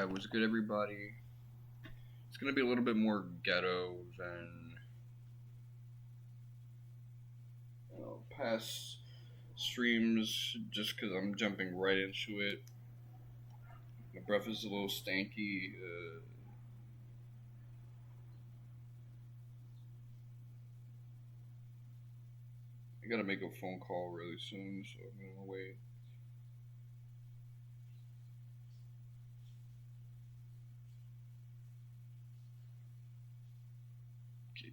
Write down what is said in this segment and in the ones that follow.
Alright, what's good, everybody? It's gonna be a little bit more ghetto than past streams, just because I'm jumping right into it. My breath is a little stanky. I gotta make a phone call really soon, so I'm gonna wait.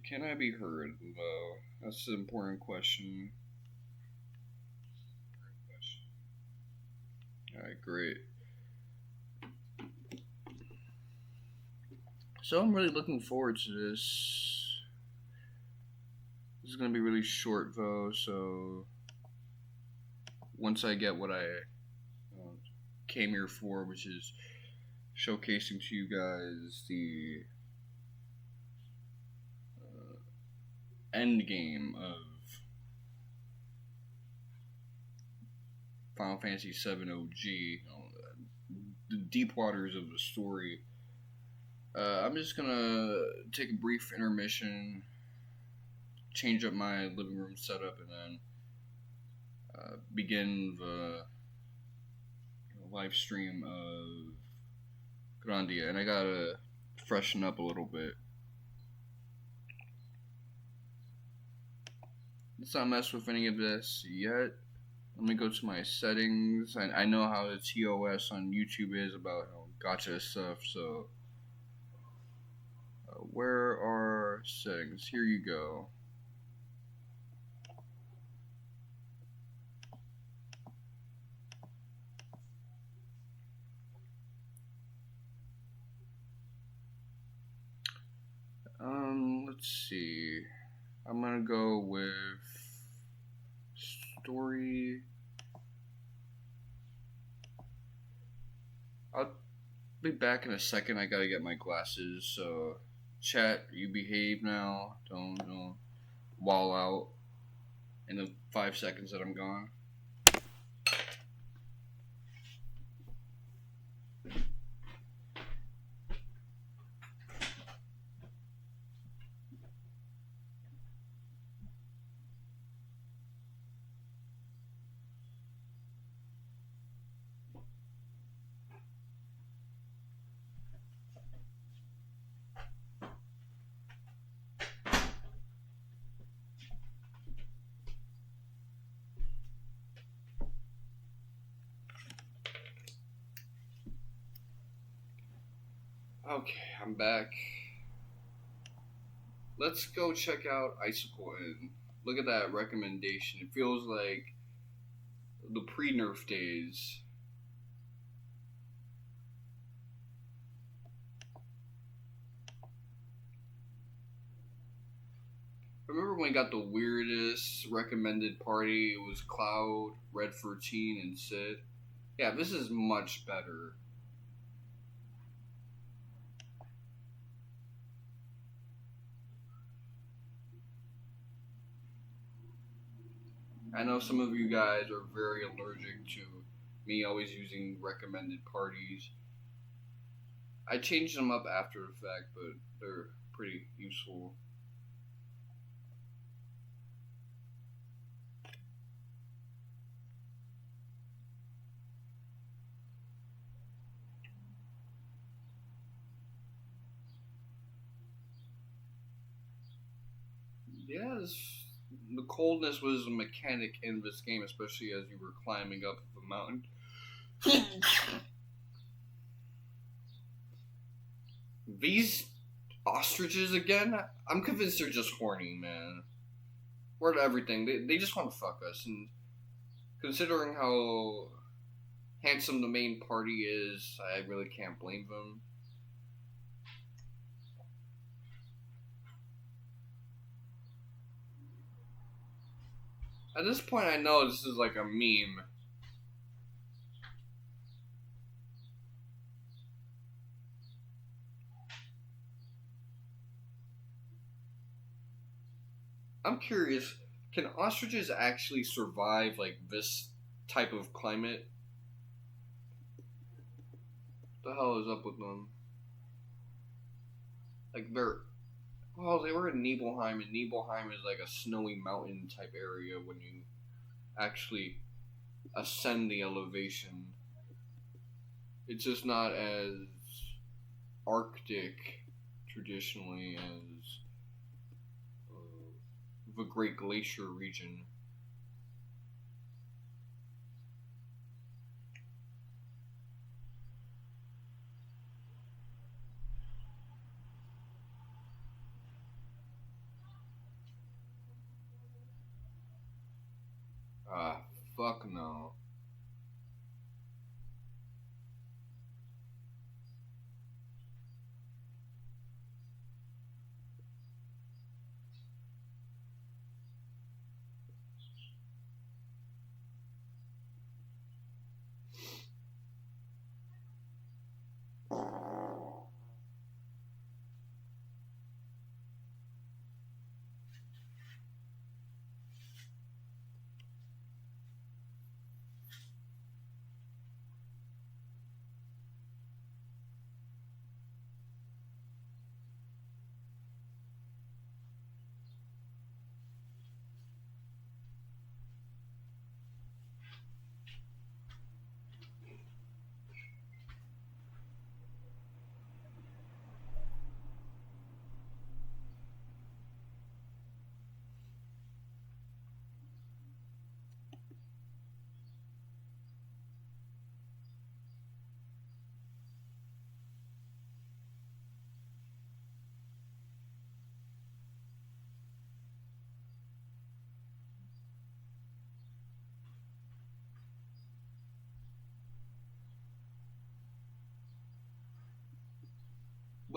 Can I be heard? That's the important question. Alright, great. So I'm really looking forward to this. This is gonna be really short though, so once I get what I came here for, which is showcasing to you guys the end game of Final Fantasy VII OG, the deep waters of the story. I'm just gonna take a brief intermission, change up my living room setup, and then begin the live stream of Grandia. And I gotta freshen up a little bit. Let's not mess with any of this yet. Let me go to my settings. I know how the TOS on YouTube is about gotcha stuff, so where are settings? Here you go. Let's see. I'm gonna go with story. I'll be back in a second. I gotta get my glasses. So, chat, you behave now. Don't wall out in the 5 seconds that I'm gone. Okay, I'm back. Let's go check out Icicle Inn. Look at that recommendation. It feels like the pre-nerf days. Remember when we got the weirdest recommended party? It was Cloud, Red 13, and Sid. Yeah, this is much better. I know some of you guys are very allergic to me always using recommended parties. I changed them up after the fact, but they're pretty useful. Yes. The coldness was a mechanic in this game, especially as you were climbing up the mountain. These ostriches again? I'm convinced they're just horny, man. Word everything. They just want to fuck us, and considering how handsome the main party is, I really can't blame them. At this point, I know this is like a meme. I'm curious, can ostriches actually survive like this type of climate? the hell is up with them? Like they're well, they were in Nibelheim, and Nibelheim is like a snowy mountain type area when you actually ascend the elevation. It's just not as Arctic traditionally as the Great Glacier region. Ah, fuck no.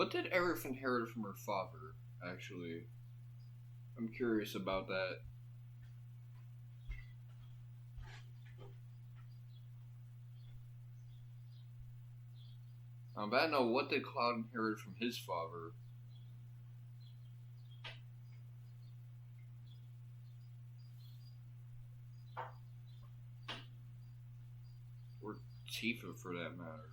What did Aerith inherit from her father, actually? I'm curious about that. But I know what did Cloud inherit from his father. Or Tifa, for that matter.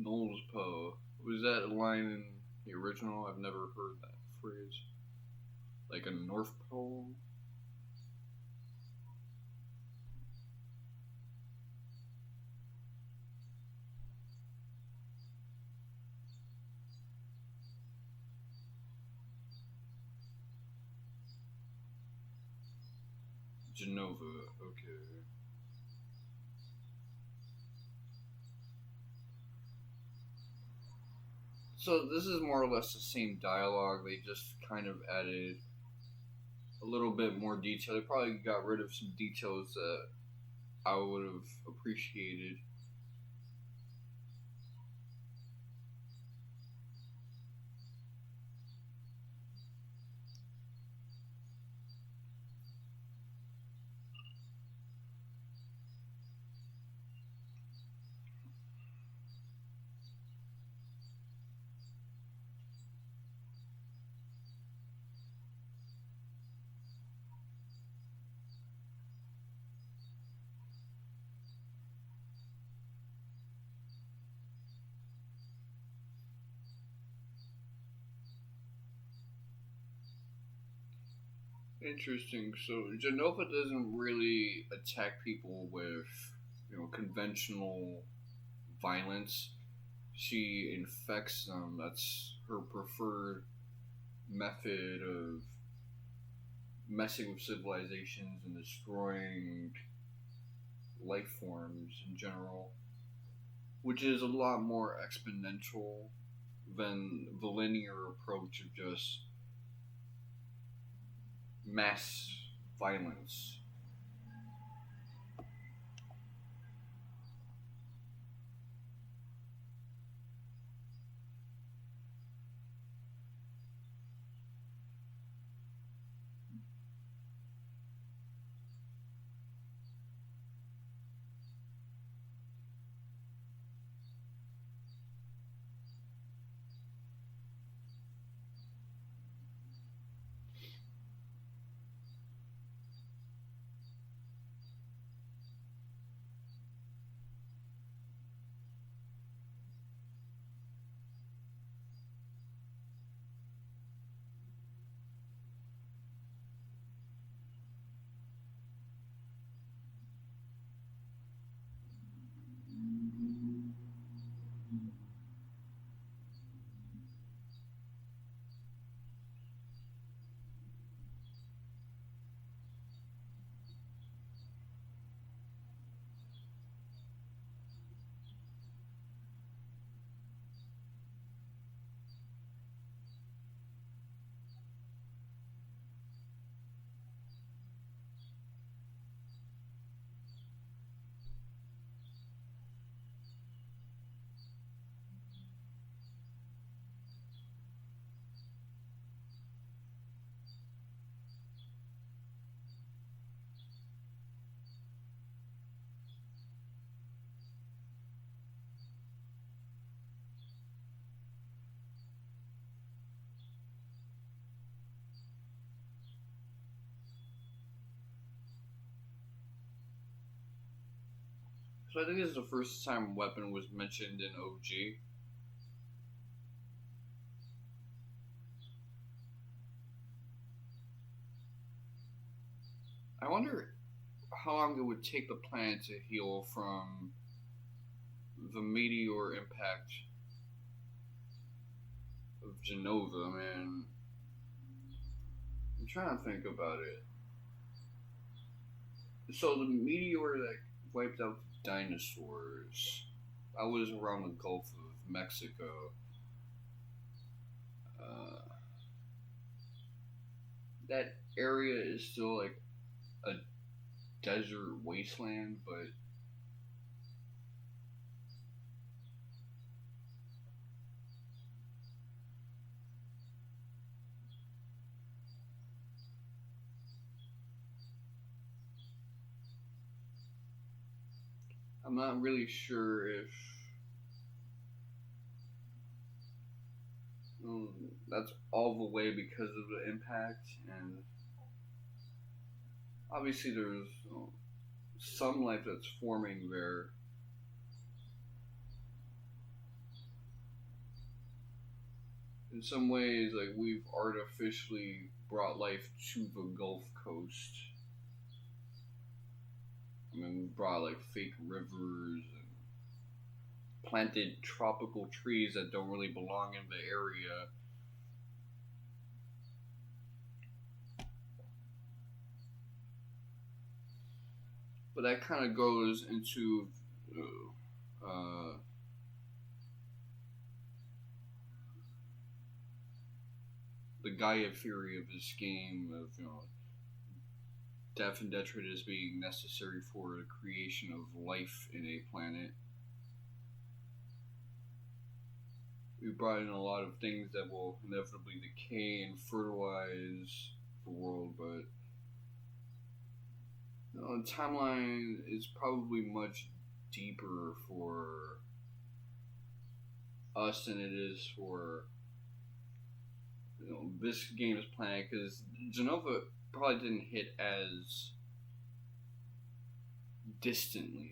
Knowles Poe. Was that a line in the original? I've never heard that phrase. Like a North Pole? Jenova, okay. So this is more or less the same dialogue. They just kind of added a little bit more detail. They probably got rid of some details that I would have appreciated. Interesting. So Jenova doesn't really attack people with, conventional violence. She infects them. That's her preferred method of messing with civilizations and destroying life forms in general, which is a lot more exponential than the linear approach of just mass violence. So I think this is the first time weapon was mentioned in OG. I wonder how long it would take the planet to heal from the meteor impact of Jenova, man. I'm trying to think about it. So the meteor that wiped out the dinosaurs, I was around the Gulf of Mexico. Uh, that area is still like a desert wasteland, but I'm not really sure if that's all the way because of the impact, and obviously there's some life that's forming there. In some ways, like we've artificially brought life to the Gulf Coast. I mean, we brought like fake rivers and planted tropical trees that don't really belong in the area. But that kind of goes into uh, the Gaia theory of this game of death and detritus being necessary for the creation of life in a planet. We brought in a lot of things that will inevitably decay and fertilize the world, but the timeline is probably much deeper for us than it is for this game's planet, because Jenova probably didn't hit as distantly.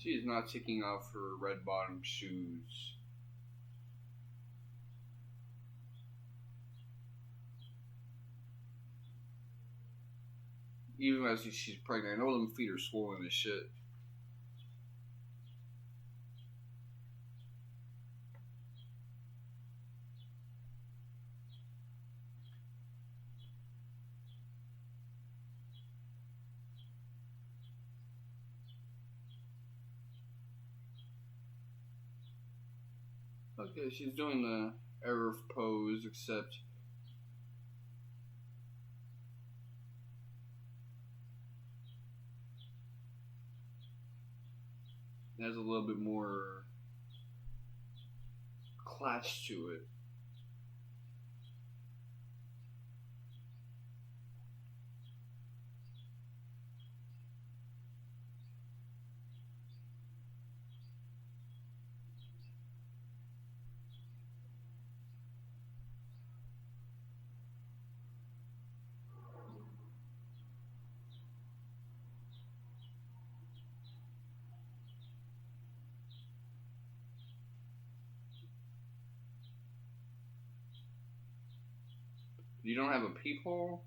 She is not taking off her red bottom shoes. Even as she's pregnant, I know them feet are swollen as shit. Okay, she's doing the Aerith pose, except it has a little bit more class to it. You don't have a peephole?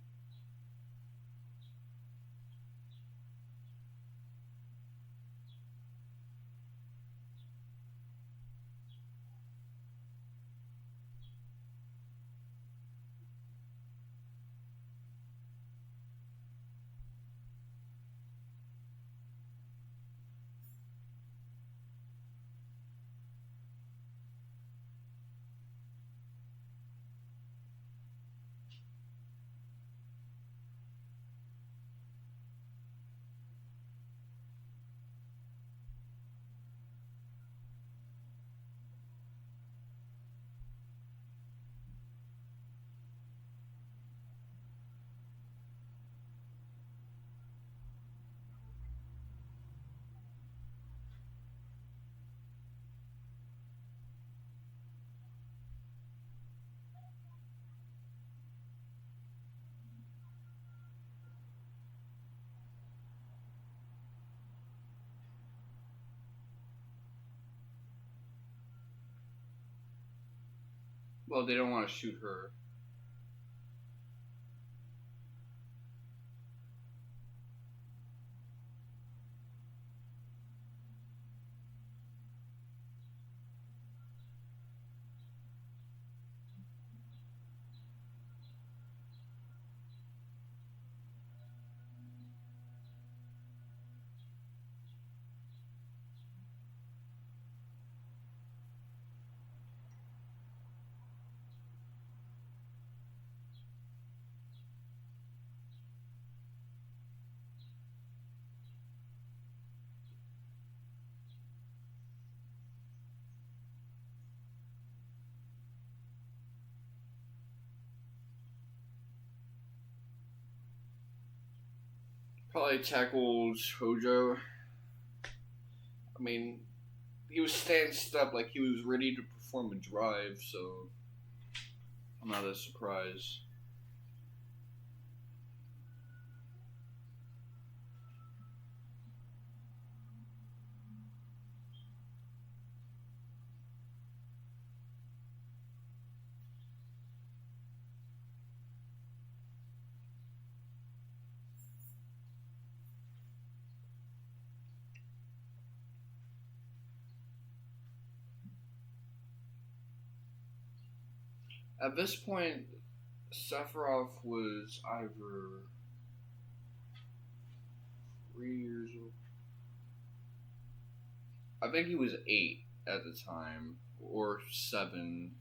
Well, they don't want to shoot her. Probably tackled Hojo. I mean, he was stanced up like he was ready to perform a drive, so I'm not as surprised. At this point, Sephiroth was either 3 years old. I think he was 8 at the time, or 7.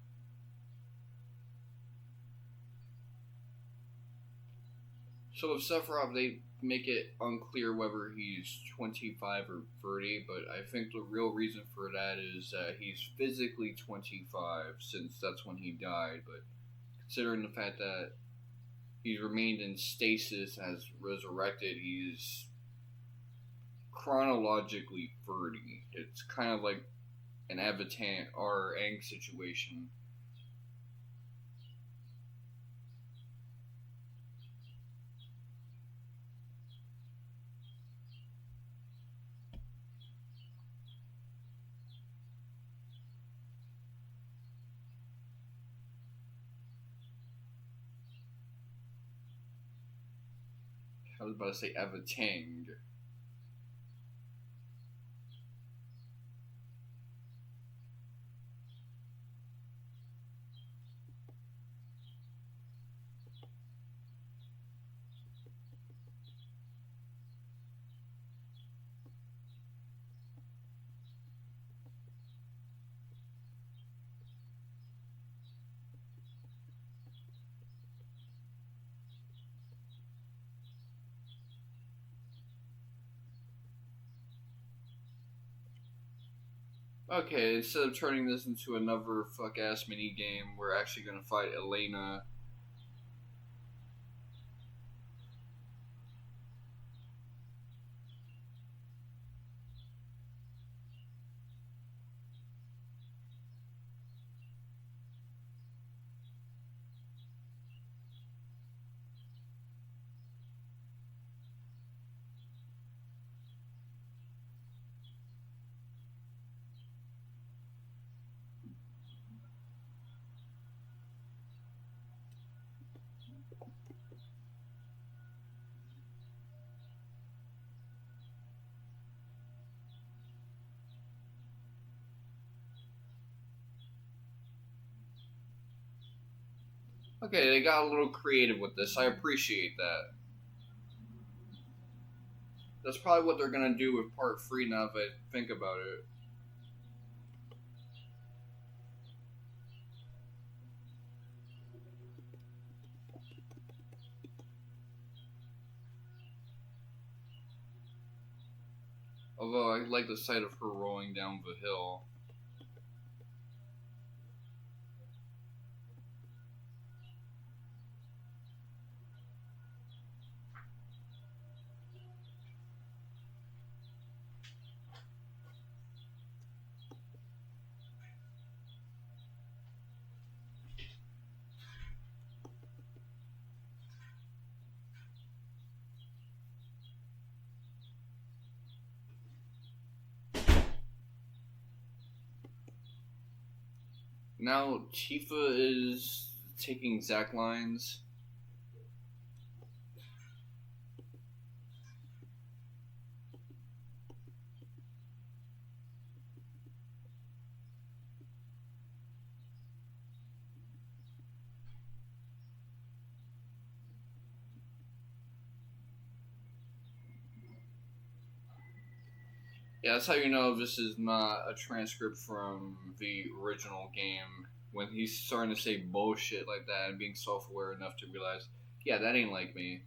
So with Sephiroth, they make it unclear whether he's 25 or 30, but I think the real reason for that is that he's physically 25, since that's when he died, but considering the fact that he's remained in stasis as resurrected, he's chronologically 30. It's kind of like an Avatar or Aang situation. I was about to say Evatang. Okay, instead of turning this into another fuck-ass mini-game, we're actually gonna fight Elena. Okay, they got a little creative with this. I appreciate that. That's probably what they're gonna do with part 3 now that I think about it. Although I like the sight of her rolling down the hill. Now Tifa is taking Zack lines. Yeah, that's how you know this is not a transcript from the original game. When he's starting to say bullshit like that and being self-aware enough to realize, yeah, that ain't like me.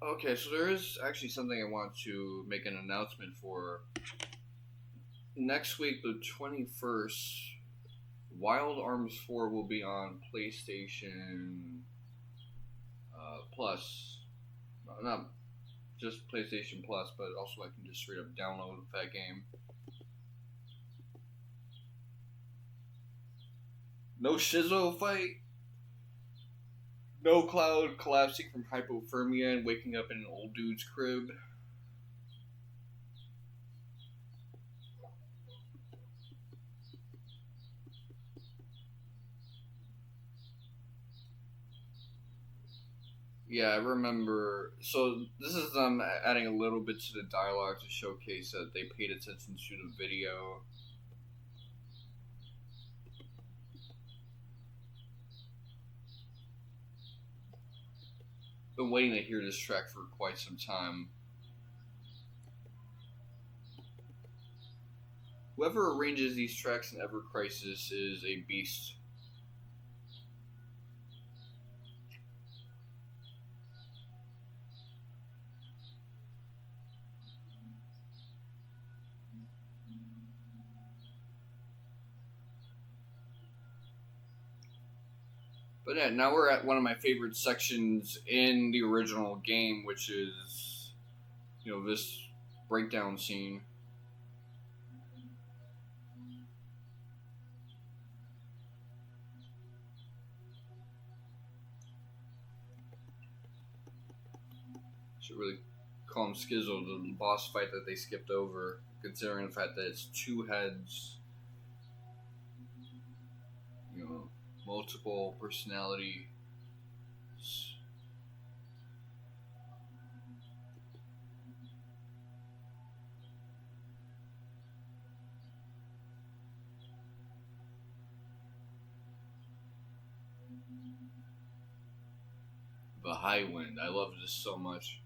Okay, so there is actually something I want to make an announcement for. Next week, the 21st, Wild Arms 4 will be on PlayStation Plus. Not just PlayStation Plus, but also I can just straight up download that game. No Shizo fight. No Cloud collapsing from hypothermia and waking up in an old dude's crib. Yeah, I remember. So this is them adding a little bit to the dialogue to showcase that they paid attention to the video. Been waiting to hear this track for quite some time. Whoever arranges these tracks in Ever Crisis is a beast. But yeah, now we're at one of my favorite sections in the original game, which is this breakdown scene. Should really call him Skizzle, the boss fight that they skipped over, considering the fact that it's two heads, multiple personality. The high wind. I love this so much.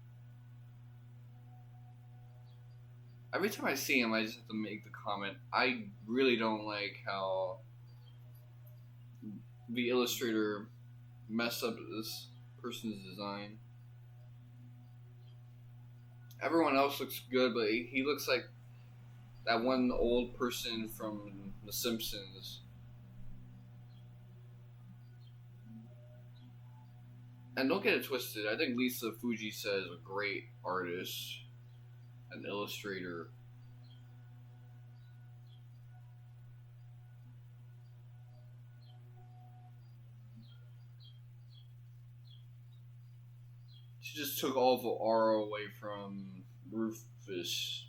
Every time I see him, I just have to make the comment. I really don't like how the illustrator messed up this person's design. Everyone else looks good, but he looks like that one old person from The Simpsons. And don't get it twisted, I think Lisa Fujita is a great artist, an illustrator. She just took all the aura away from Rufus.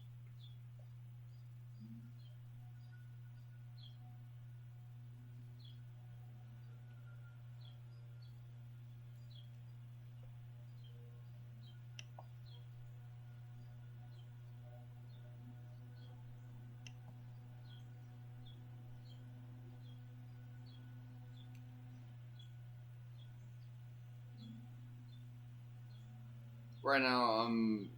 Right now, I'm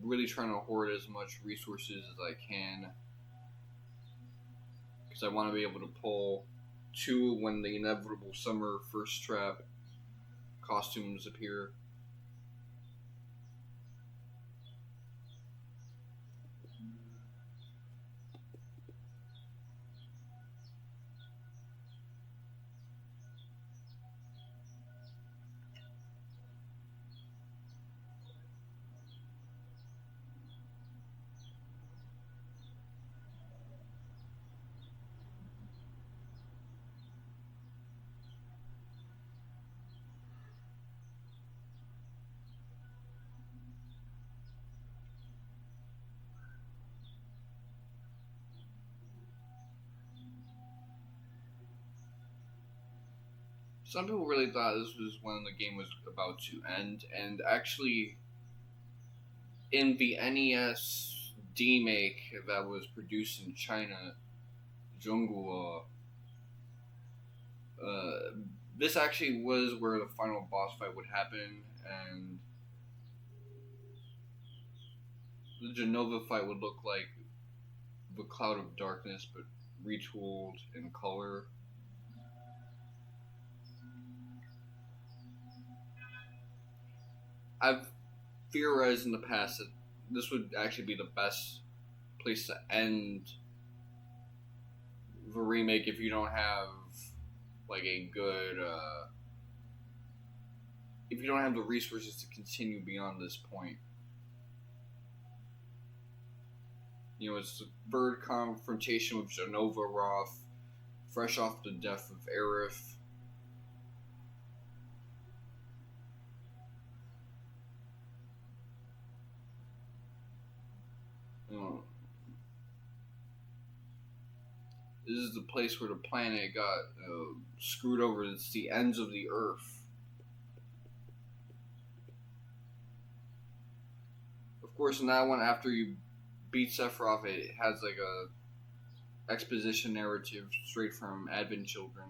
really trying to hoard as much resources as I can, because I want to be able to pull 2 when the inevitable summer first trap costumes appear. Some people really thought this was when the game was about to end, and actually, in the NES D-make that was produced in China, Zhonghua, this actually was where the final boss fight would happen, and the Jenova fight would look like the Cloud of Darkness, but retooled in color. I've theorized in the past that this would actually be the best place to end the remake if you don't have like a good if you don't have the resources to continue beyond this point. It's the third confrontation with Jenova Roth, fresh off the death of Aerith. This is the place where the planet got screwed over. It's the ends of the earth. Of course, in that one, after you beat Sephiroth, it has like a exposition narrative straight from Advent Children.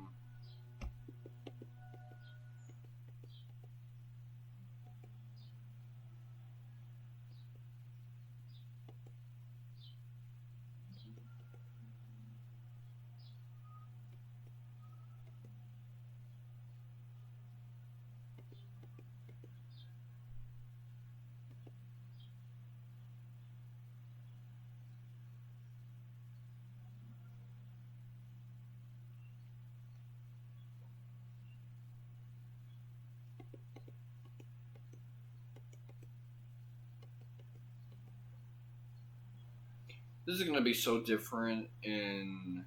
This is gonna be so different in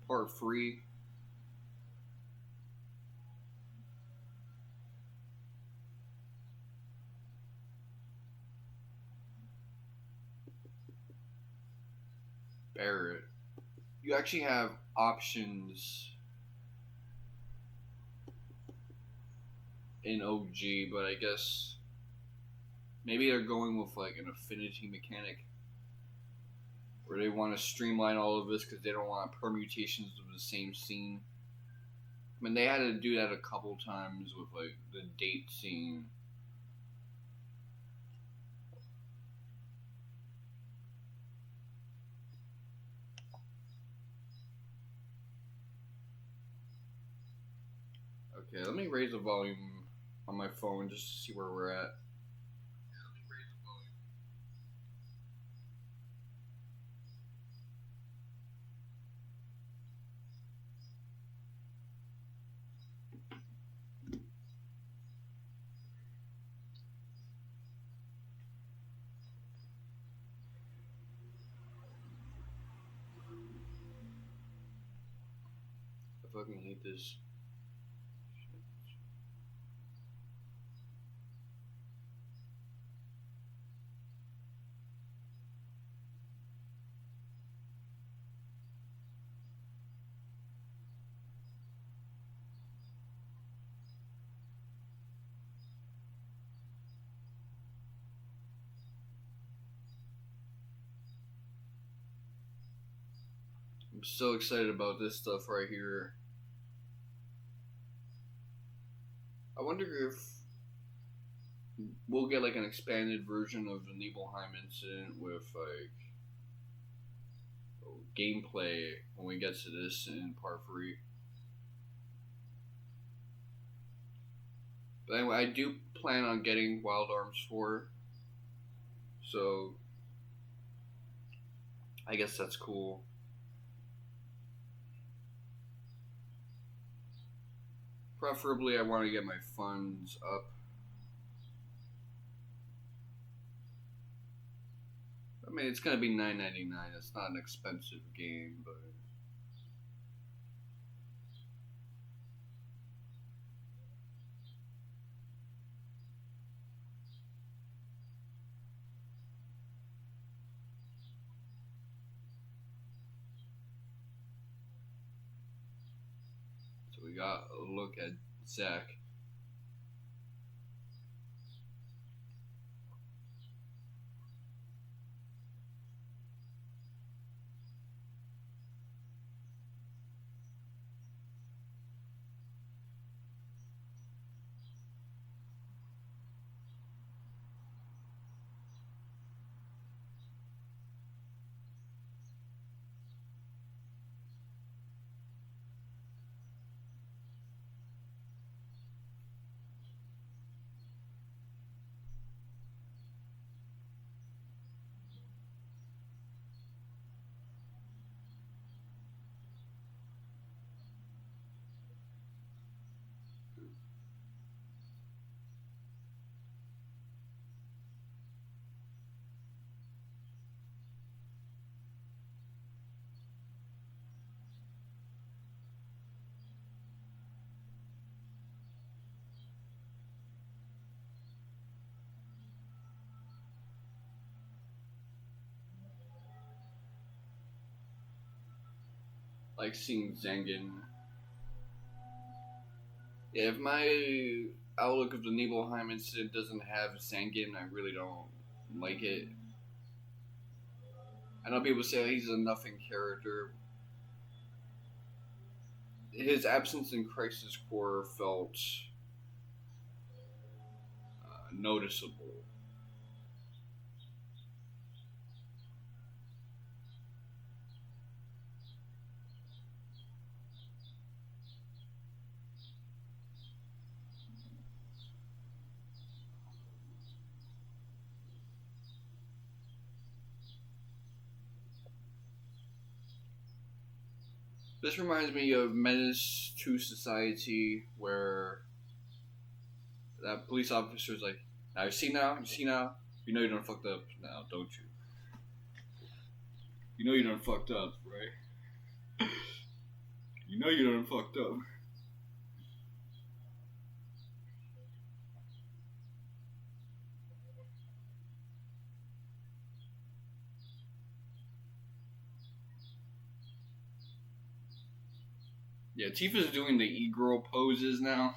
part 3. Barret. You actually have options in OG, but I guess maybe they're going with like an affinity mechanic where they want to streamline all of this because they don't want permutations of the same scene. I mean, they had to do that a couple times with like the date scene. Okay, let me raise the volume on my phone just to see where we're at. I fucking hate this. I'm so excited about this stuff right here. I wonder if we'll get like an expanded version of the Nibelheim incident with like gameplay when we get to this in part 3. But anyway, I do plan on getting Wild Arms 4, so I guess that's cool. Preferably, I want to get my funds up. I mean, it's gonna be $9.99. It's not an expensive game, but so we got a look at Zach. Like seeing Zengen. Yeah, if my outlook of the Nibelheim incident doesn't have Zengen, I really don't like it. I know people say he's a nothing character. His absence in Crisis Core felt noticeable. This reminds me of Menace to Society, where that police officer's like, "Now you see now, you see now." You know you done fucked up now, don't you? You know you done fucked up, right? You know you done fucked up. Yeah, Tifa's doing the e-girl poses now.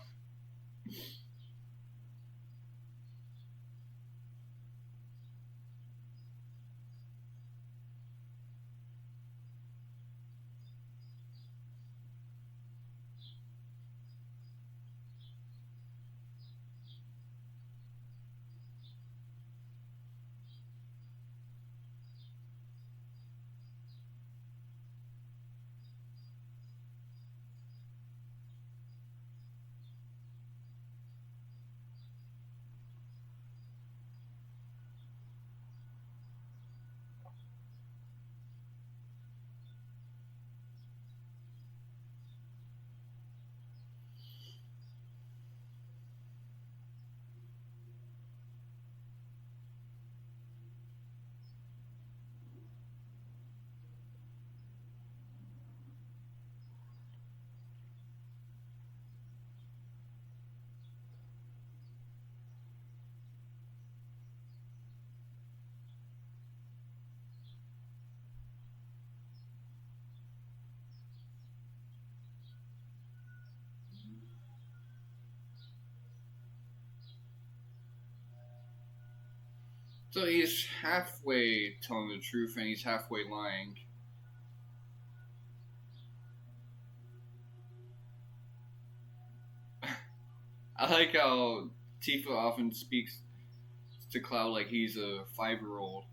So he's halfway telling the truth and he's halfway lying. I like how Tifa often speaks to Cloud like he's a 5-year-old.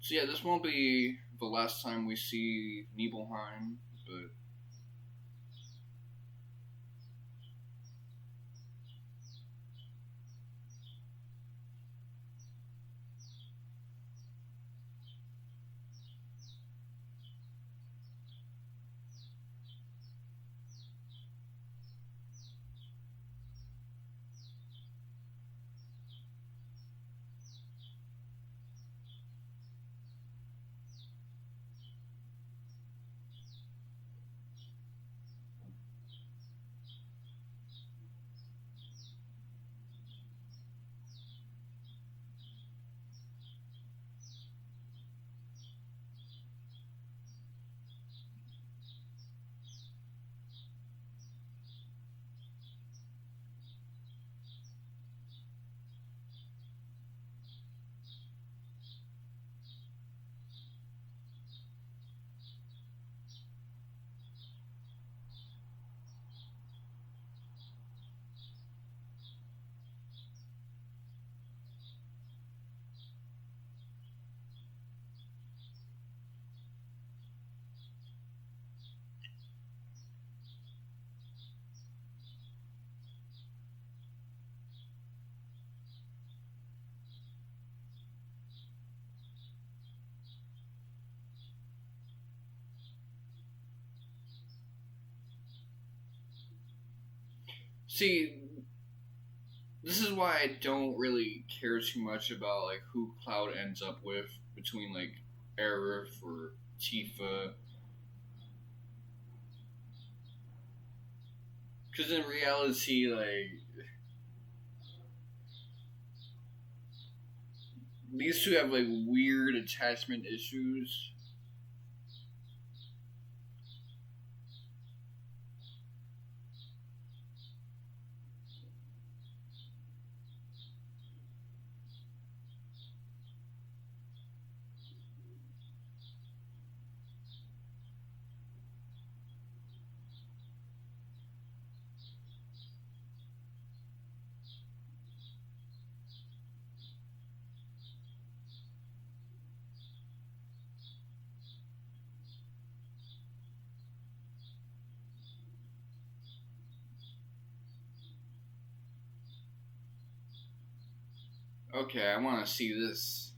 So yeah, this won't be the last time we see Nibelheim, but see, this is why I don't really care too much about like who Cloud ends up with between like Aerith or Tifa. Because in reality, like, these two have, like, weird attachment issues. Okay, I want to see this.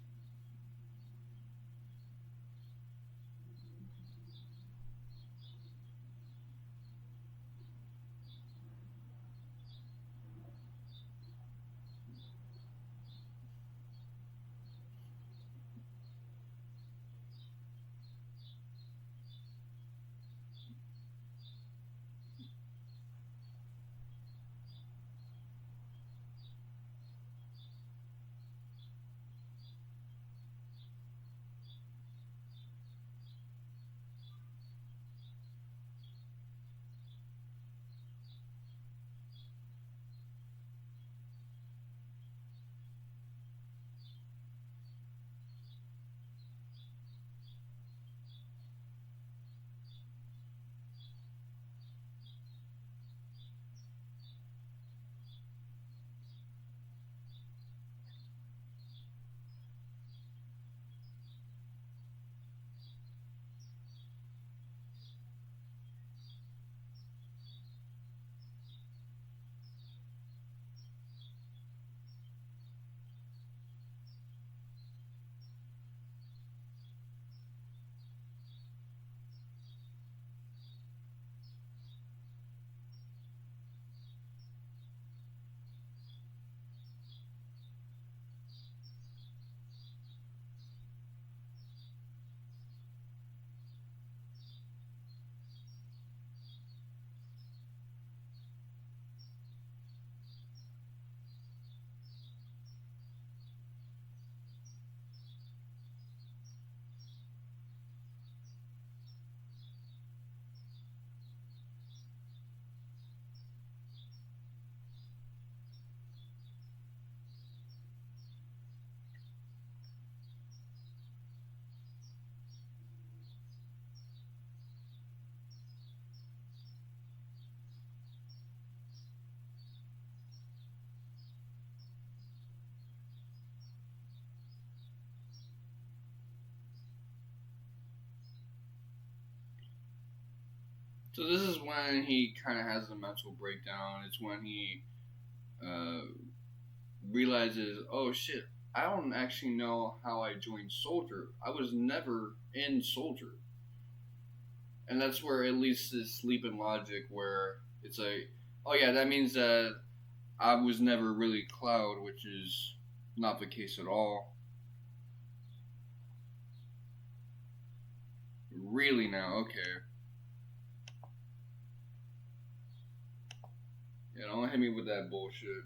So this is when he kind of has a mental breakdown. It's when he uh, realizes, oh shit, I don't actually know how I joined Soldier. I was never in Soldier. And that's where it leads to this leap in logic where it's like, oh yeah, that means that I was never really Cloud, which is not the case at all. Really now, okay. Yeah, don't hit me with that bullshit.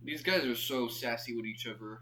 These guys are so sassy with each other.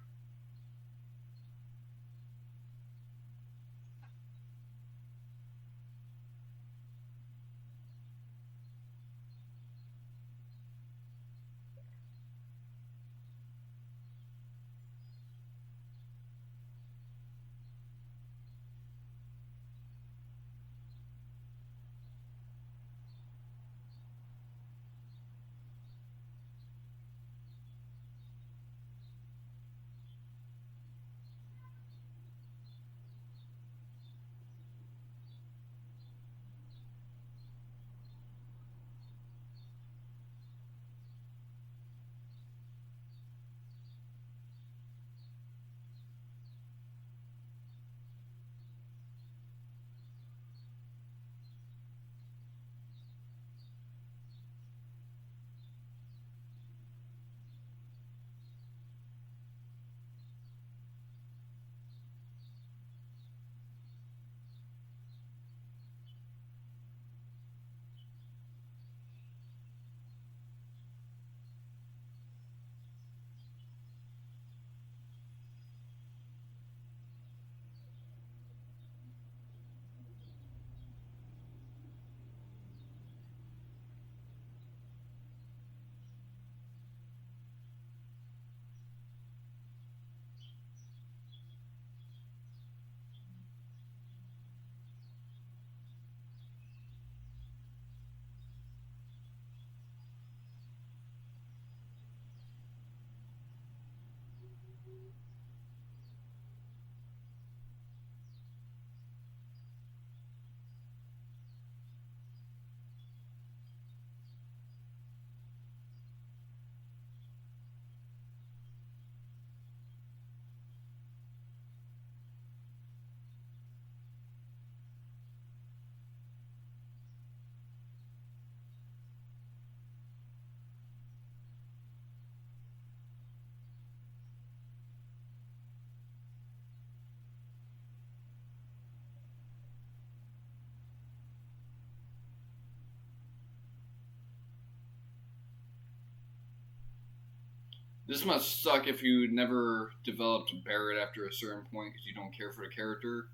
This must suck if you never developed Barret after a certain point because you don't care for the character.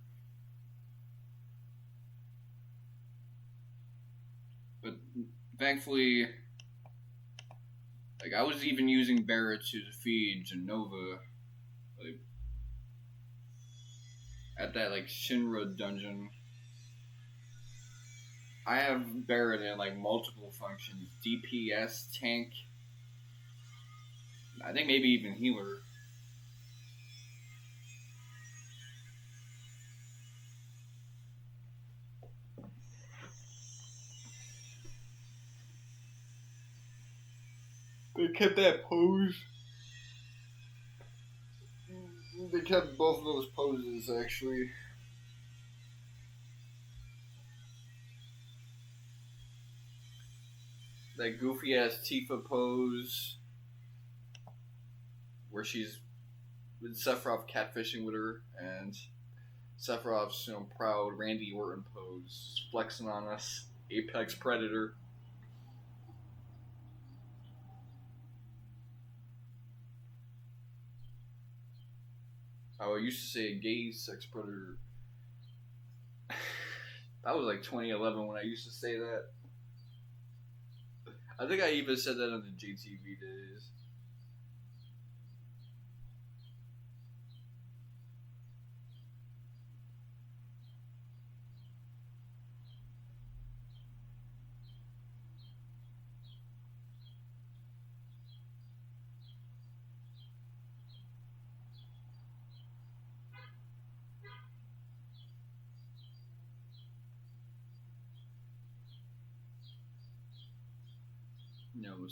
But thankfully, like I was even using Barret to defeat Jenova, like at that like Shinra dungeon. I have Barret in like multiple functions: DPS, tank. I think maybe even healer. They kept that pose. They kept both of those poses actually. That goofy ass Tifa pose where she's with Sephiroth catfishing with her, and Sephiroth's proud Randy Orton pose, flexing on us, apex predator. I used to say gay sex predator. That was like 2011 when I used to say that. I think I even said that on the JTV days.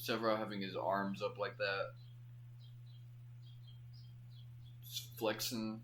Sephiroth having his arms up like that. Just flexing.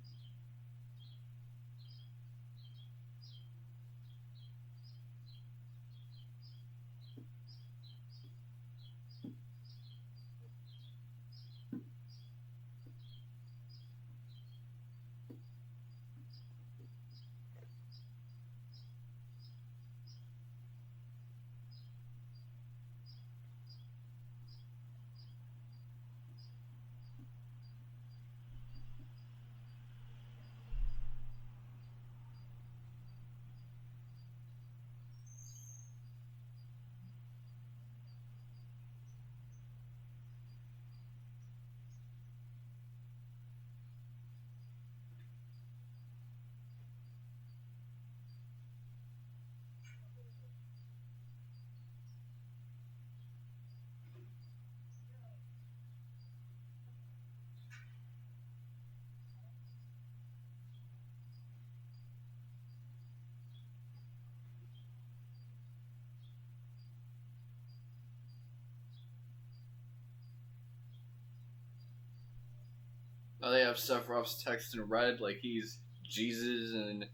Now they have Sephiroth's text in red like he's Jesus and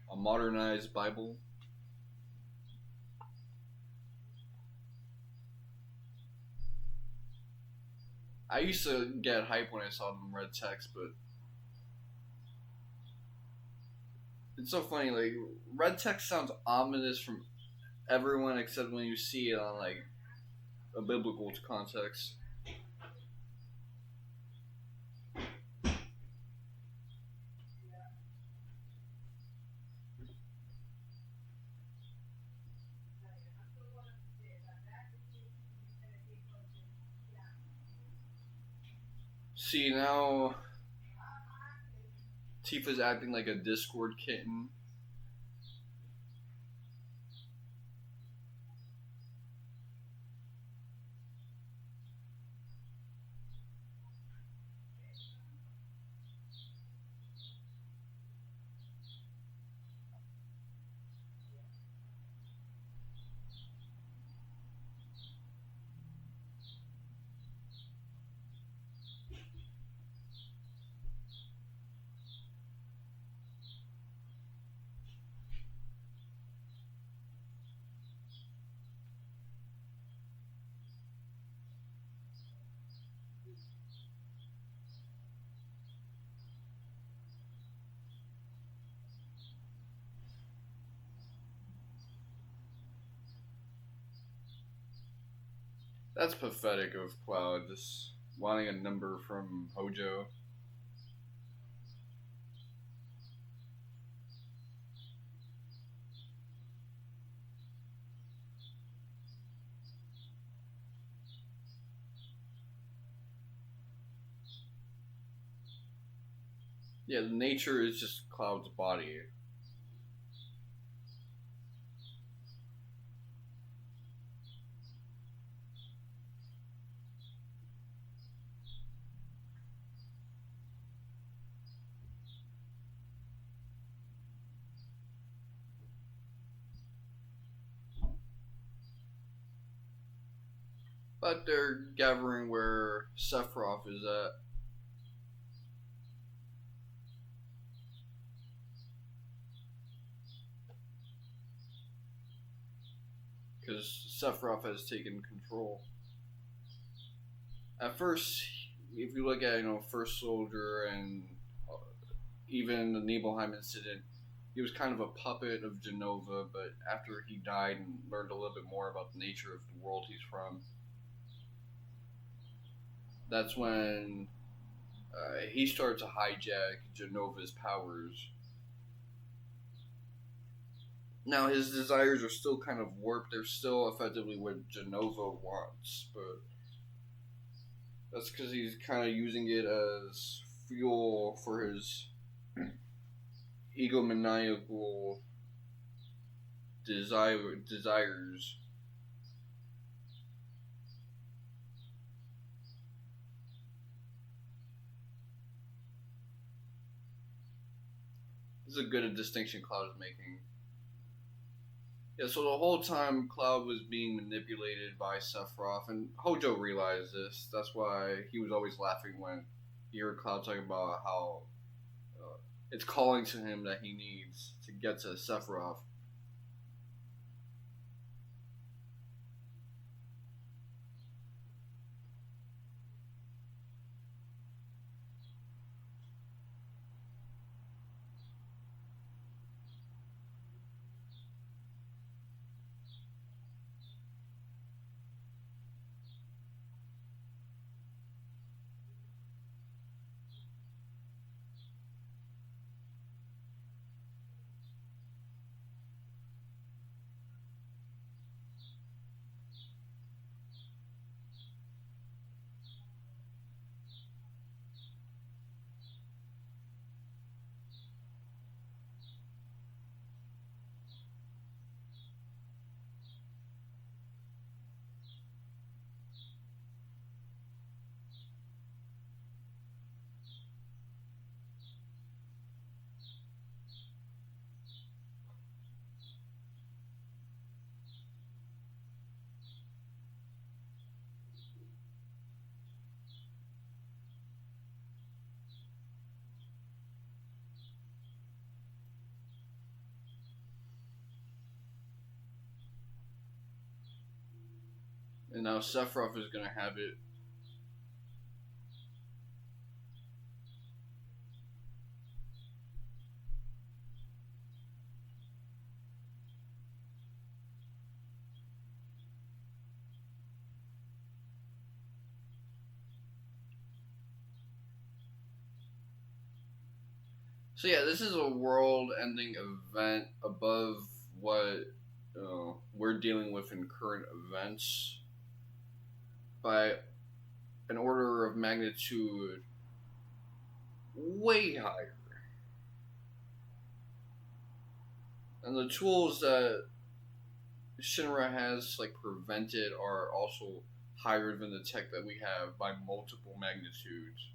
a modernized Bible. I used to get hype when I saw them red text, but it's so funny. Like red text sounds ominous from everyone except when you see it on like a biblical context. See, now Tifa's acting like a Discord kitten. That's pathetic of Cloud, just wanting a number from Hojo. Yeah, nature is just Cloud's body. But they're gathering where Sephiroth is at. Because Sephiroth has taken control. At first, if you look at, First Soldier and even the Nibelheim incident, he was kind of a puppet of Jenova, but after he died and learned a little bit more about the nature of the world he's from, that's when he started to hijack Jenova's powers. Now, his desires are still kind of warped. They're still effectively what Jenova wants, but that's because he's kind of using it as fuel for his egomaniacal desires. This is a good distinction Cloud is making. Yeah, so the whole time Cloud was being manipulated by Sephiroth, and Hojo realized this. That's why he was always laughing when he heard Cloud talking about how it's calling to him that he needs to get to Sephiroth. And now Sephiroth is gonna have it. So yeah, this is a world-ending event above what we're dealing with in current events by an order of magnitude way higher. And the tools that Shinra has to prevent it are also higher than the tech that we have by multiple magnitudes.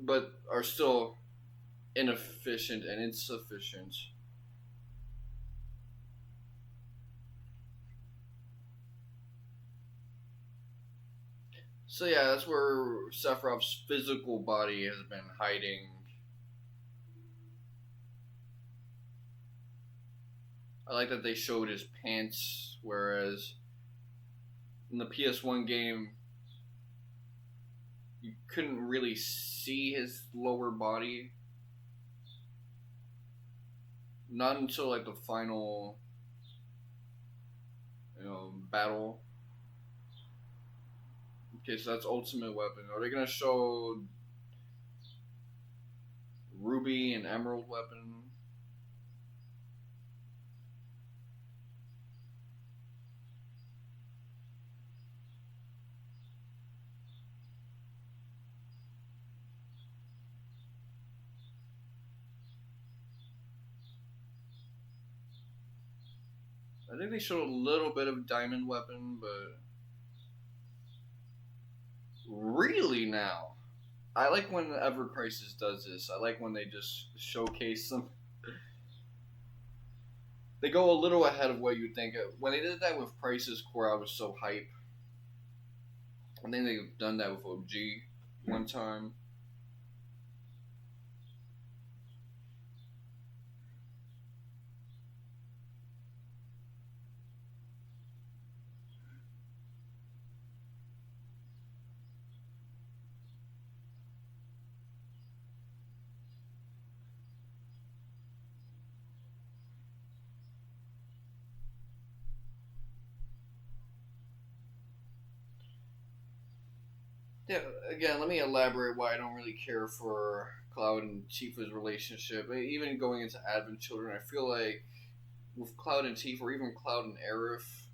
But are still inefficient and insufficient. So yeah, that's where Sephiroth's physical body has been hiding. I like that they showed his pants, whereas in the PS1 game, you couldn't really see his lower body. Not until the final battle. Okay, so that's ultimate weapon. Are they gonna show ruby and emerald weapon? I think they showed a little bit of diamond weapon, but really now, I like when Ever Crisis does this. I like when they just showcase some. They go a little ahead of what you think. When they did that with Crisis Core, I was so hype. I think they've done that with OG one time. Yeah, again, let me elaborate why I don't really care for Cloud and Tifa's relationship. Even going into Advent Children, I feel like with Cloud and Tifa, or even Cloud and Aerith,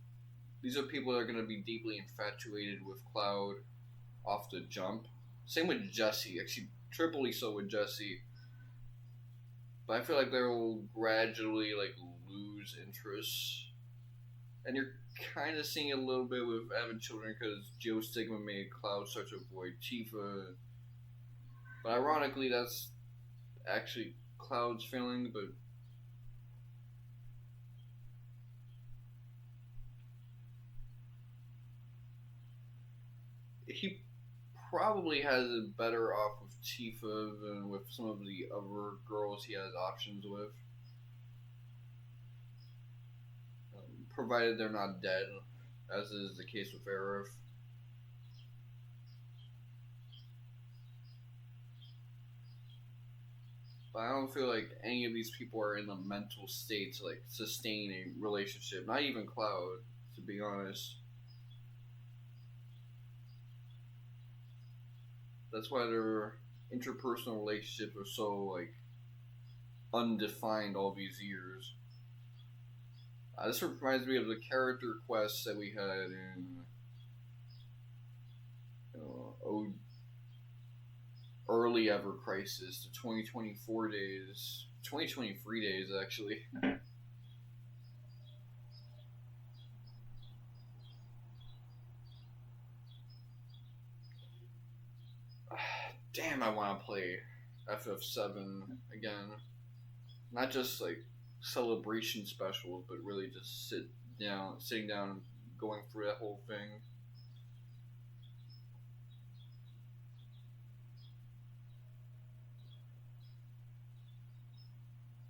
these are people that are going to be deeply infatuated with Cloud off the jump. Same with Jessie, actually, triply so with Jessie. But I feel like they'll gradually lose interest, and you're kind of seeing it a little bit with Advent Children because Joe Stigma made Cloud start to avoid Tifa. But ironically, that's actually Cloud's feeling, but he probably has it better off with Tifa than with some of the other girls he has options with. Provided they're not dead, as is the case with Aerith. But I don't feel like any of these people are in the mental state to sustain a relationship. Not even Cloud, to be honest. That's why their interpersonal relationships are so undefined all these years. This reminds me of the character quests that we had in early Ever Crisis, the 2024 days, 2023 days actually. Damn, I want to play FF7 again. Not just celebration specials, but really just sitting down and going through that whole thing.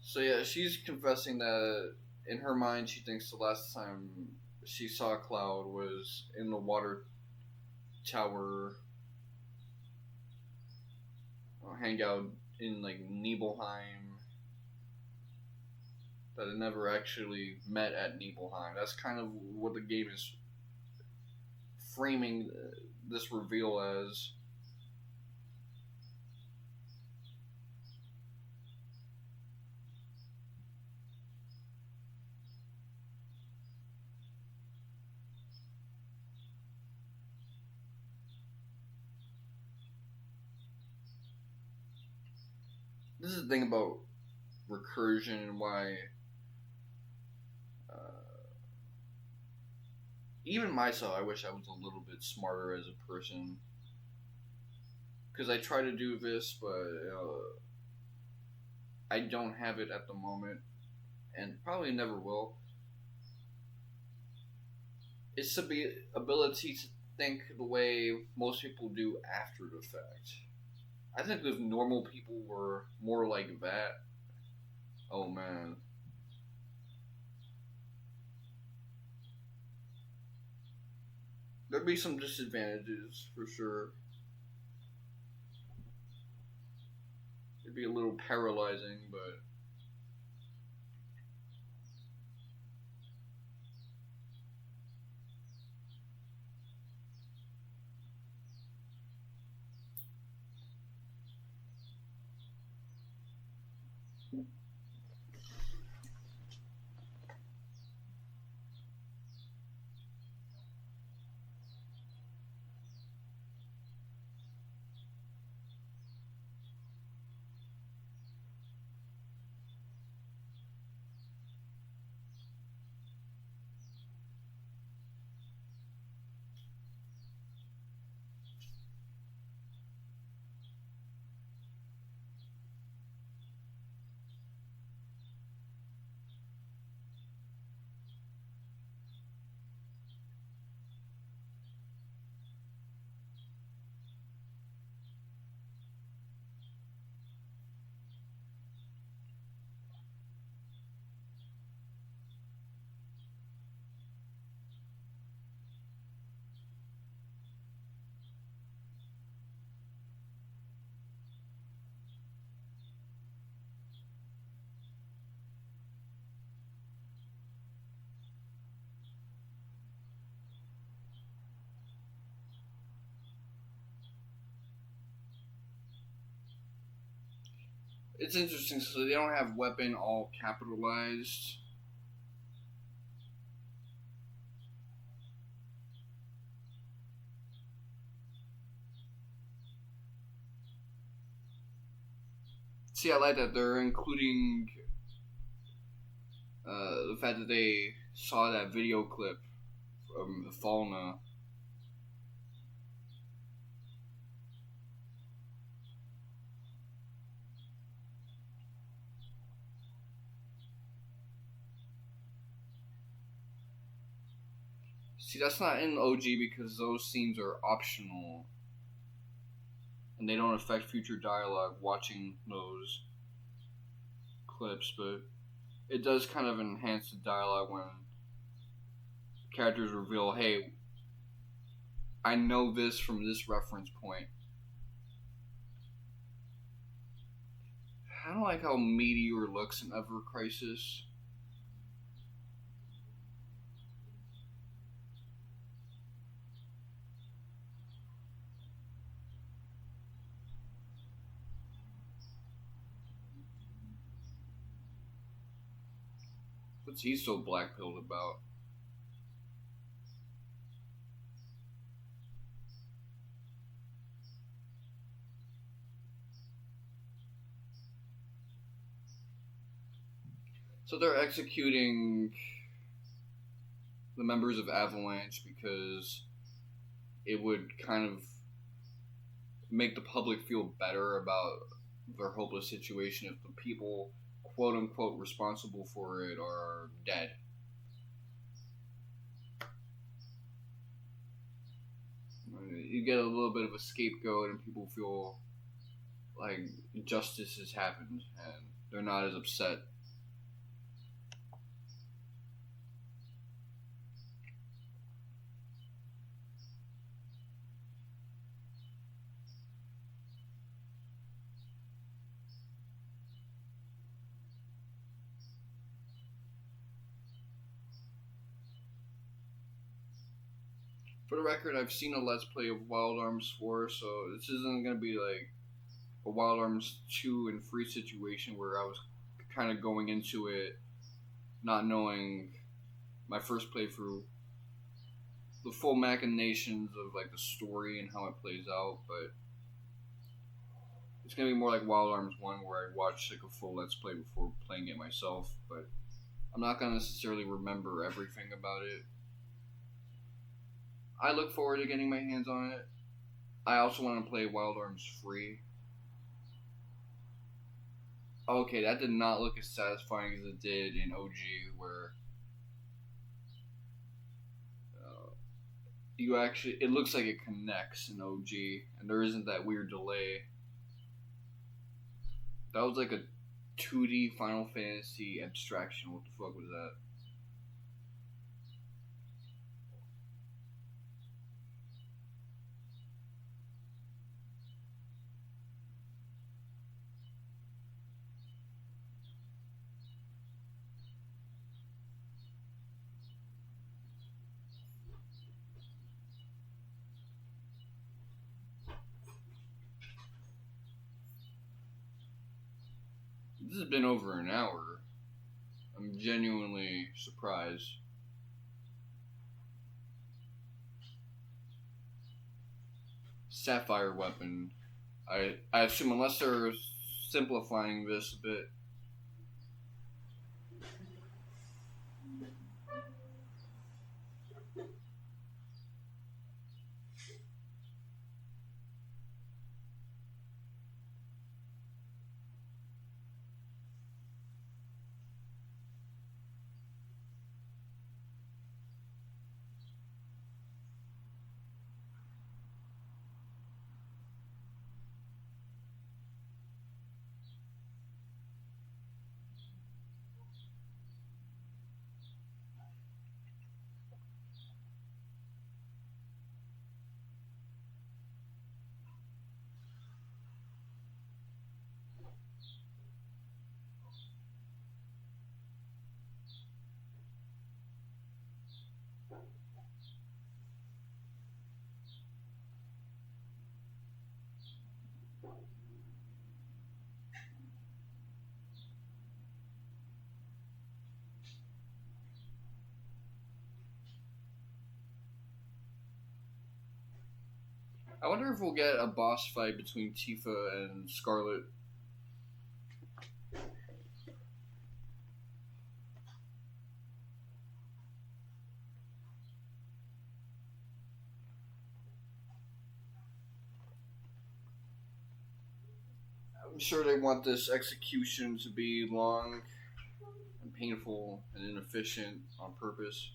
So yeah, she's confessing that in her mind she thinks the last time she saw Cloud was in the water tower hangout in Nibelheim. That it never actually met at Nibelheim. That's kind of what the game is framing this reveal as. This is the thing about recursion and why even myself, I wish I was a little bit smarter as a person, because I try to do this, but I don't have it at the moment, and probably never will. It's the ability to think the way most people do after the fact. I think if normal people were more like that, oh man. There'd be some disadvantages for sure. It'd be a little paralyzing, but. It's interesting, so they don't have weapon all capitalized. See, I like that they're including the fact that they saw that video clip from Ifalna. See, that's not in OG because those scenes are optional. And they don't affect future dialogue watching those clips, but it does kind of enhance the dialogue when characters reveal, hey, I know this from this reference point. I don't like how Meteor looks in Ever Crisis. What's he so black-pilled about? So they're executing the members of Avalanche because it would kind of make the public feel better about their hopeless situation if the people, quote unquote, responsible for it are dead. You get a little bit of a scapegoat and people feel like justice has happened and they're not as upset. For the record, I've seen a Let's Play of Wild Arms 4, so this isn't going to be like a Wild Arms 2 and 3 situation where I was kind of going into it not knowing my first playthrough the full machinations of like the story and how it plays out, but it's going to be more like Wild Arms 1 where I watch like a full Let's Play before playing it myself, but I'm not going to necessarily remember everything about it. I look forward to getting my hands on it. I also want to play Wild Arms 3. Okay, that did not look as satisfying as it did in OG, where you actually, it looks like it connects in OG, and there isn't that weird delay. That was like a 2D Final Fantasy abstraction. What the fuck was that? This has been over an hour. I'm genuinely surprised. Sapphire weapon. I assume, unless they're simplifying this a bit. I wonder if we'll get a boss fight between Tifa and Scarlet. I'm sure they want this execution to be long and painful and inefficient on purpose.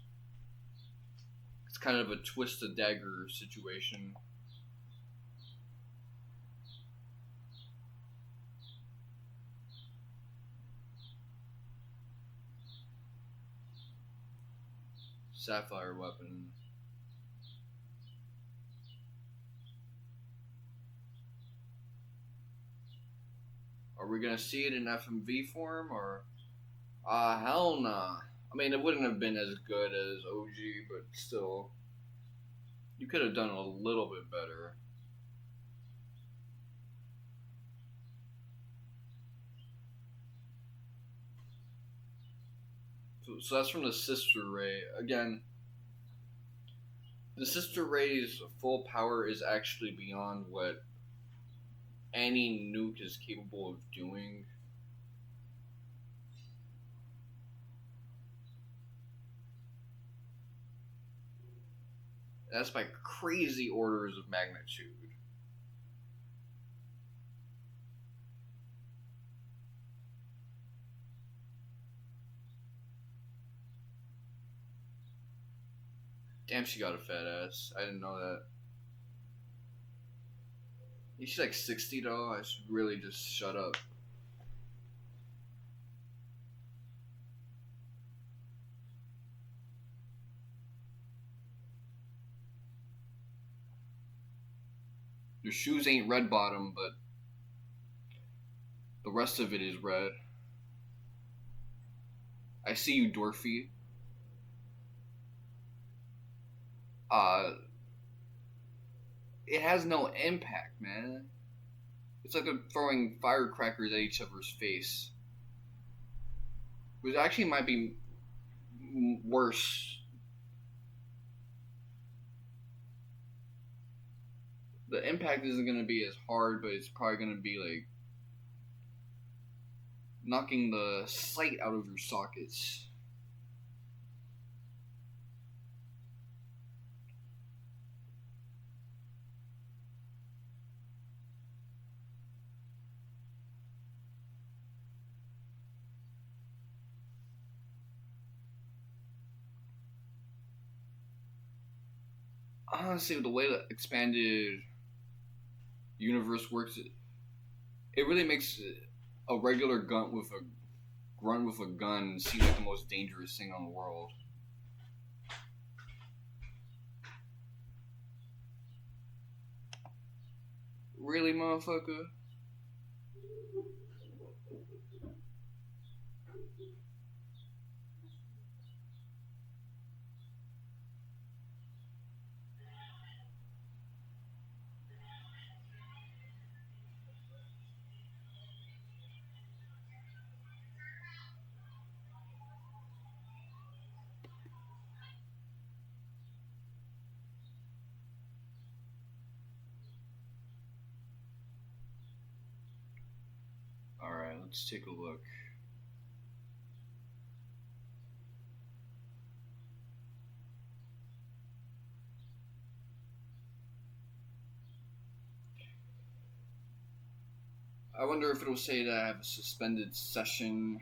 It's kind of a twist the dagger situation. Sapphire weapon. Are we gonna see it in FMV form or? Hell nah. I mean, it wouldn't have been as good as OG, but still, you could have done a little bit better. So that's from the Sister Ray. Again, the Sister Ray's full power is actually beyond what any nuke is capable of doing. That's by crazy orders of magnitude. Damn, she got a fat ass. I didn't know that. She's like 60 though. I should really just shut up. Your shoes ain't red bottom, but the rest of it is red. I see you, Dwarfy. It has no impact, man. It's like they're throwing firecrackers at each other's face. Which actually might be worse. The impact isn't going to be as hard, but it's probably going to be like knocking the sight out of your sockets. Honestly, the way the expanded universe works, it really makes a regular grunt with a gun seem like the most dangerous thing on the world. Really, motherfucker? Let's take a look. I wonder if it'll say that I have a suspended session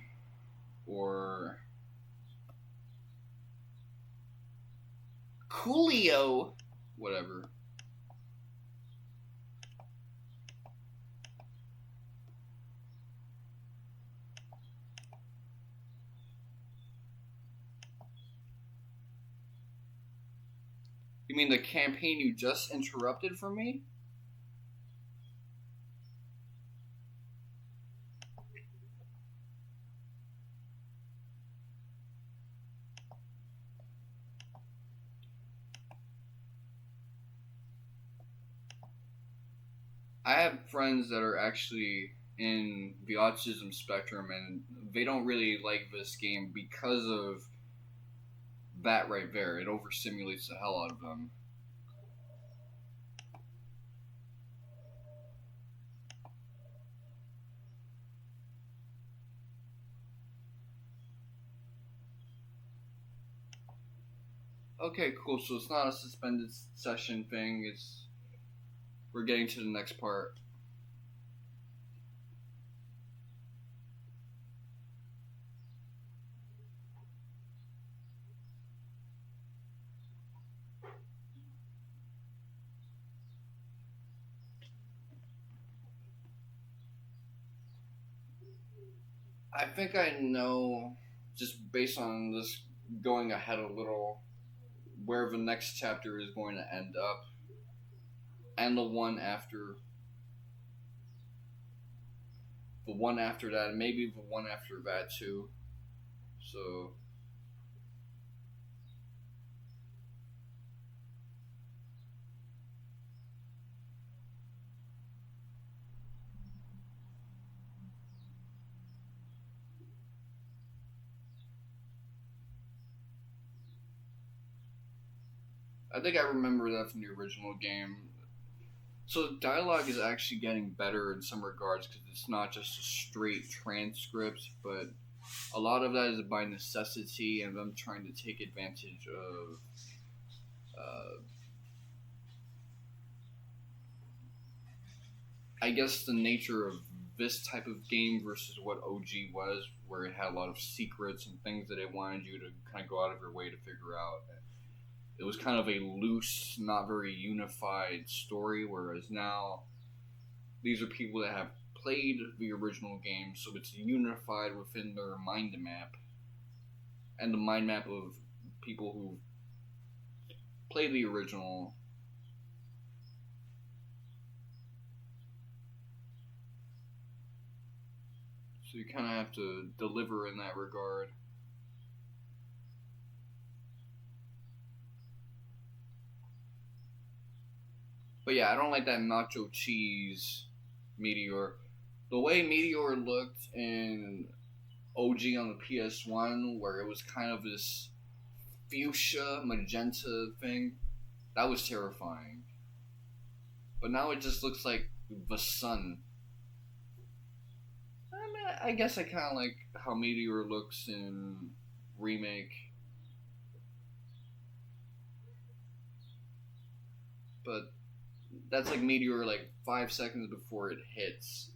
or Coolio, whatever. You mean the campaign you just interrupted for me? I have friends that are actually in the autism spectrum, and they don't really like this game because of that right there. It overstimulates the hell out of them. Okay, cool. So it's not a suspended session thing. We're getting to the next part. I think I know, just based on this going ahead a little, where the next chapter is going to end up, and the one after that, and maybe the one after that too. So I think I remember that from the original game. So the dialogue is actually getting better in some regards because it's not just a straight transcript, but a lot of that is by necessity and them trying to take advantage of I guess the nature of this type of game versus what OG was, where it had a lot of secrets and things that it wanted you to kind of go out of your way to figure out. It was kind of a loose, not very unified story, whereas now these are people that have played the original game, so it's unified within their mind map. And the mind map of people who played the original. So you kind of have to deliver in that regard. But yeah, I don't like that nacho cheese Meteor. The way Meteor looked in OG on the PS1, where it was kind of this fuchsia, magenta thing, that was terrifying. But now it just looks like the sun. I mean, I guess I kind of like how Meteor looks in Remake. But that's like Meteor like 5 seconds before it hits.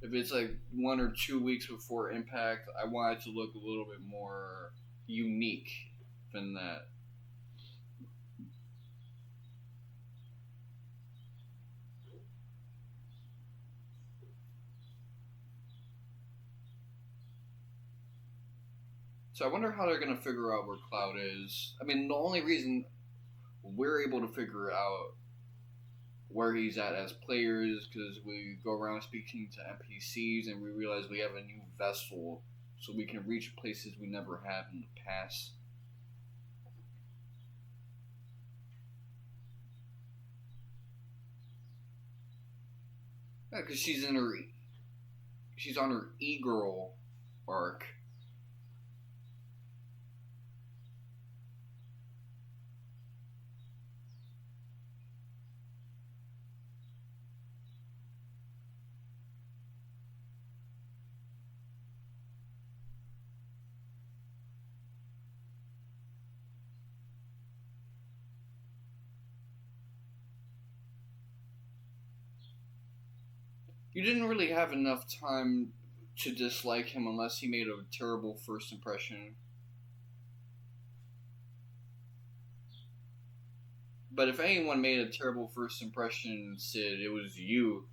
If it's like 1 or 2 weeks before impact, I want it to look a little bit more unique than that. So I wonder how they're gonna figure out where Cloud is. I mean, the only reason we're able to figure out where he's at as players because we go around speaking to NPCs and we realize we have a new vessel, so we can reach places we never have in the past. Yeah, because she's on her e-girl arc. You didn't really have enough time to dislike him unless he made a terrible first impression. But if anyone made a terrible first impression, Sid, it was you.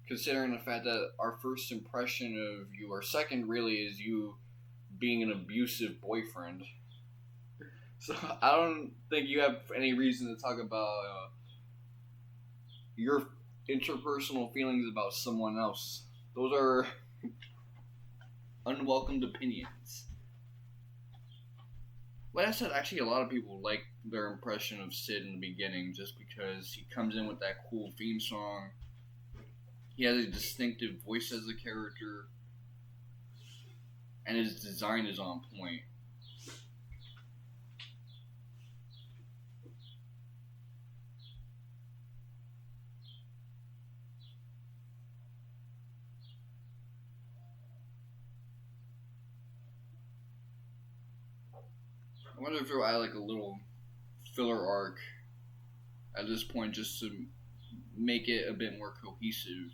Considering the fact that our first impression of you, our second really, is you being an abusive boyfriend. So I don't think you have any reason to talk about your interpersonal feelings about someone else. Those are unwelcomed opinions. Like I said, actually, a lot of people like their impression of Sid in the beginning just because he comes in with that cool theme song. He has a distinctive voice as a character, and his design is on point. I wonder if they'll add like a little filler arc at this point just to make it a bit more cohesive.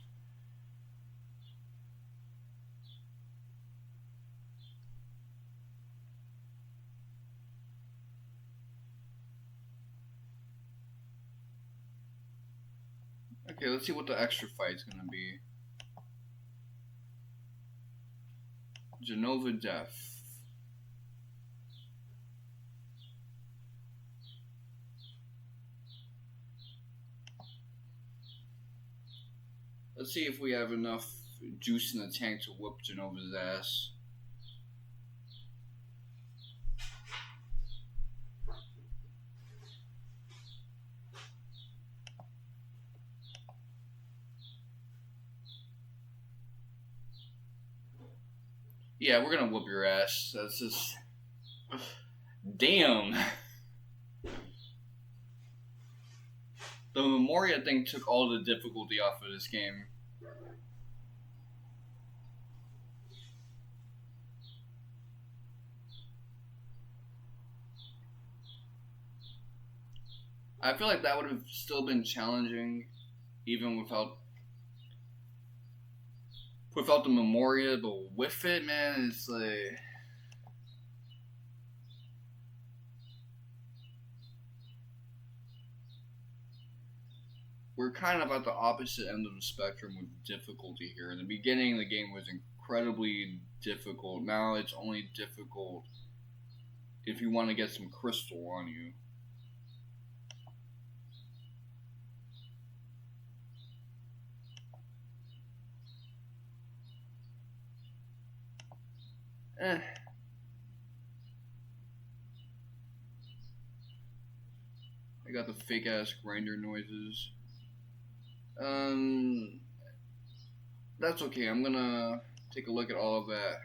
Okay, let's see what the extra fight's gonna be. Jenova Death. Let's see if we have enough juice in the tank to whoop Jenova's ass. Yeah, we're gonna whoop your ass. That's just... Damn! The Memoria thing took all the difficulty off of this game. I feel like that would have still been challenging, even without the Memoria, but with it, man, it's like... We're kind of at the opposite end of the spectrum with difficulty here. In the beginning, the game was incredibly difficult. Now it's only difficult if you want to get some crystal on you. I got the fake ass grinder noises. That's okay. I'm gonna take a look at all of that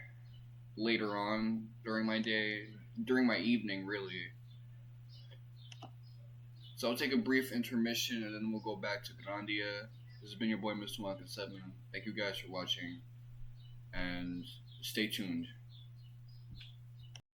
later on during my day, during my evening, really. So I'll take a brief intermission and then we'll go back to Grandia. This has been your boy, Mr. Monica 7. Thank you guys for watching, and stay tuned.